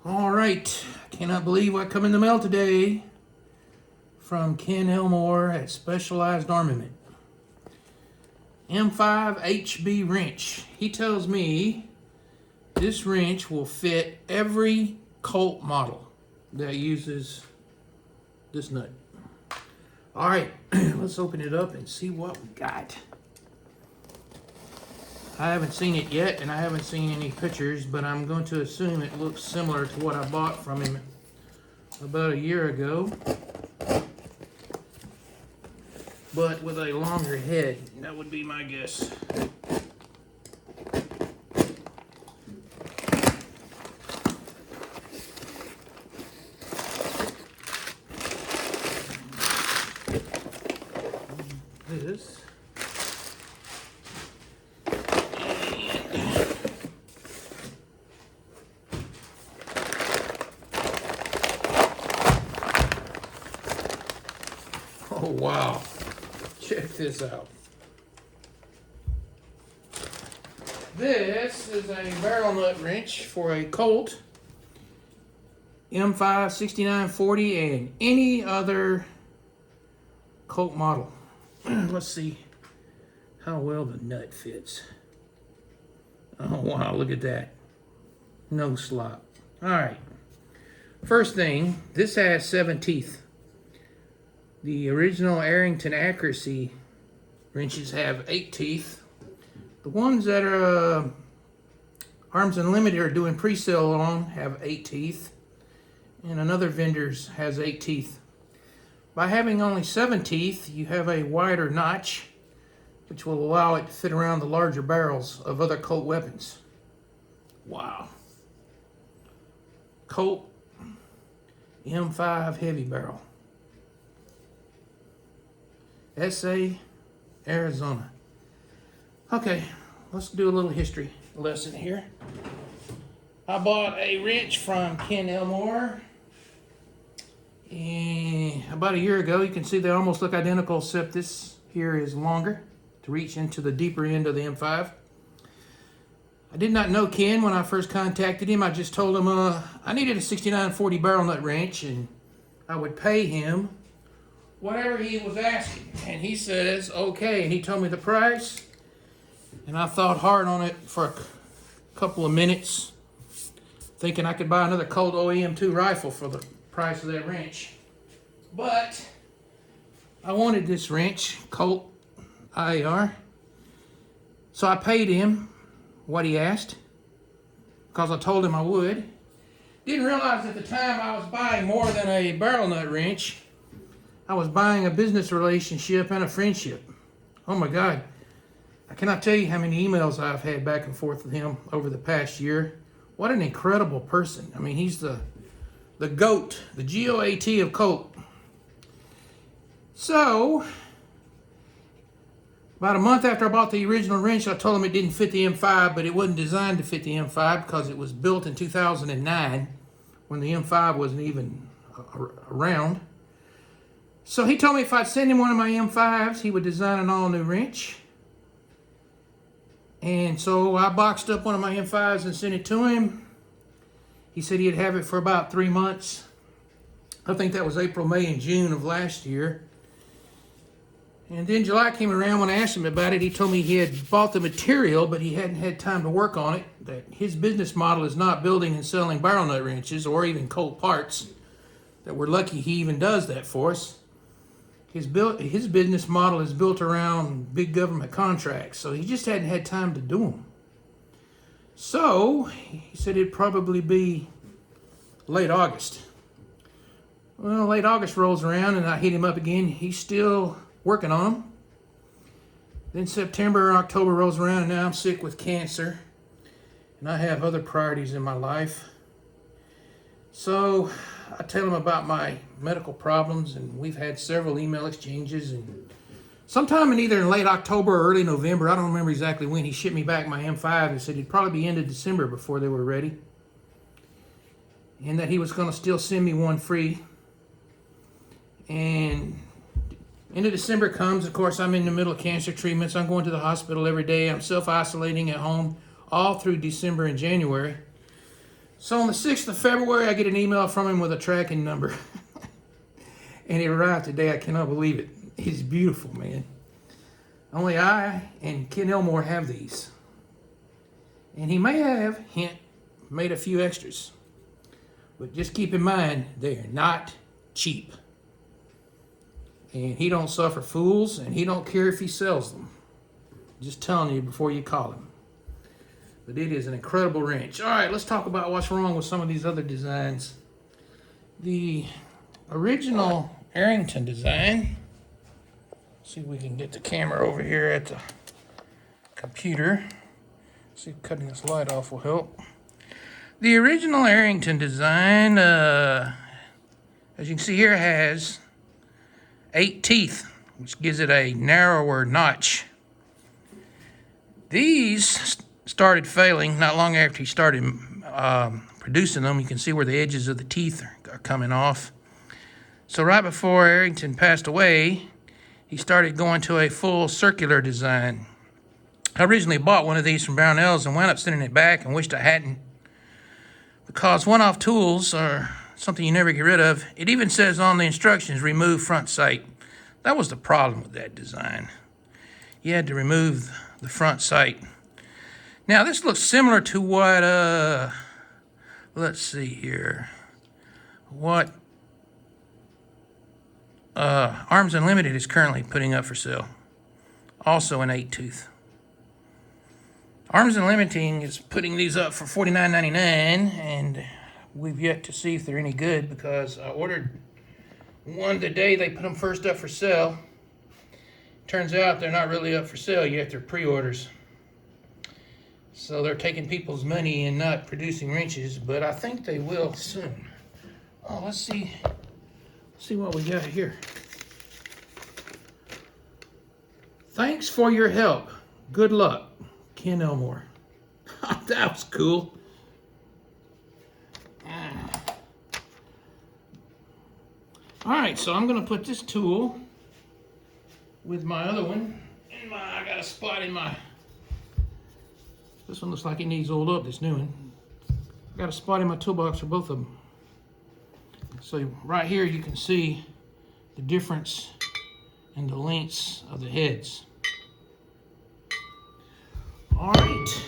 All right, cannot believe what come in the mail today from Ken Elmore at Specialized Armament. M5 HB wrench. He tells me this wrench will fit every Colt model that uses this nut. All right, let's open it up and see what we got. I haven't seen it yet, and I haven't seen any pictures, but I'm going to assume it looks similar to what I bought from him about a year ago, but with a longer head. That would be my guess. This. Oh wow, check this out. This is a barrel nut wrench for a Colt M5 6940 and any other Colt model. Let's see how well the nut fits. Oh wow, look at that. No slop. All right, first thing, this has 7 teeth. The original Arrington Accuracy wrenches have 8 teeth. The ones that are Arms Unlimited are doing pre-sale on have 8 teeth. And another vendor's has 8 teeth. By having only 7 teeth, you have a wider notch, which will allow it to fit around the larger barrels of other Colt weapons. Wow. Colt M5 heavy barrel. SA, Arizona. Okay, let's do a little history lesson here. I bought a wrench from Ken Elmore about a year ago. You can see they almost look identical, except this here is longer to reach into the deeper end of the M5. I did not know Ken when I first contacted him. I just told him I needed a 6940 barrel nut wrench and I would pay him whatever he was asking. And he says, okay. And he told me the price. And I thought hard on it for a couple of minutes, thinking I could buy another Colt OEM2 rifle for the price of that wrench. But I wanted this wrench, Colt IAR. So I paid him what he asked, because I told him I would. Didn't realize at the time I was buying more than a barrel nut wrench. I was buying a business relationship and a friendship. Oh my God. I cannot tell you how many emails I've had back and forth with him over the past year. What an incredible person. I mean, he's the GOAT, the G-O-A-T of Colt. So, about a month after I bought the original wrench, I told him it didn't fit the M5, but it wasn't designed to fit the M5 because it was built in 2009 when the M5 wasn't even around. So he told me if I'd send him one of my M5s, he would design an all-new wrench. And so I boxed up one of my M5s and sent it to him. He said he'd have it for about 3 months. I think that was April, May, and June of last year. And then July came around. When I asked him about it, he told me he had bought the material, but he hadn't had time to work on it. That his business model is not building and selling barrel nut wrenches or even Colt parts. That we're lucky he even does that for us. His business model is built around big government contracts, so he just hadn't had time to do them. So he said it'd probably be late August. Well, late August rolls around and I hit him up again. He's still working on them. Then September, October rolls around and now I'm sick with cancer. And I have other priorities in my life. So I tell him about my medical problems, and we've had several email exchanges. And sometime in either late October or early November, I don't remember exactly when, he shipped me back my M5 and said it'd probably be end of December before they were ready. And that he was going to still send me one free. And end of December comes. Of course, I'm in the middle of cancer treatments. I'm going to the hospital every day. I'm self-isolating at home all through December and January. So on the 6th of February, I get an email from him with a tracking number. And it arrived today. I cannot believe it. It's beautiful, man. Only I and Ken Elmore have these. And he may have, hint, made a few extras. But just keep in mind, they're not cheap. And he don't suffer fools, and he don't care if he sells them. Just telling you before you call him. But it is an incredible wrench. All right, let's talk about what's wrong with some of these other designs. The original Arrington design. See if we can get the camera over here at the computer. See if cutting this light off will help. The original Arrington design, as you can see here, has 8 teeth, which gives it a narrower notch. These started failing not long after he started producing them. You can see where the edges of the teeth are coming off. So right before Arrington passed away, he started going to a full circular design. I originally bought one of these from Brownells and wound up sending it back and wished I hadn't, because one-off tools are something you never get rid of. It even says on the instructions, remove front sight. That was the problem with that design. You had to remove the front sight. Now this looks similar to what, let's see here, what Arms Unlimited is currently putting up for sale. Also an 8-tooth. Arms Unlimited is putting these up for $49.99, and we've yet to see if they're any good, because I ordered one the day they put them first up for sale. Turns out they're not really up for sale yet, they're pre-orders. So they're taking people's money and not producing wrenches, but I think they will soon. Oh, let's see what we got here. Thanks for your help. Good luck, Ken Elmore. That was cool. All right, so I'm gonna put this tool with my other one. I got a spot in my, this one looks like it needs oiled up, this new one. I got a spot in my toolbox for both of them. So right here you can see the difference in the lengths of the heads. All right.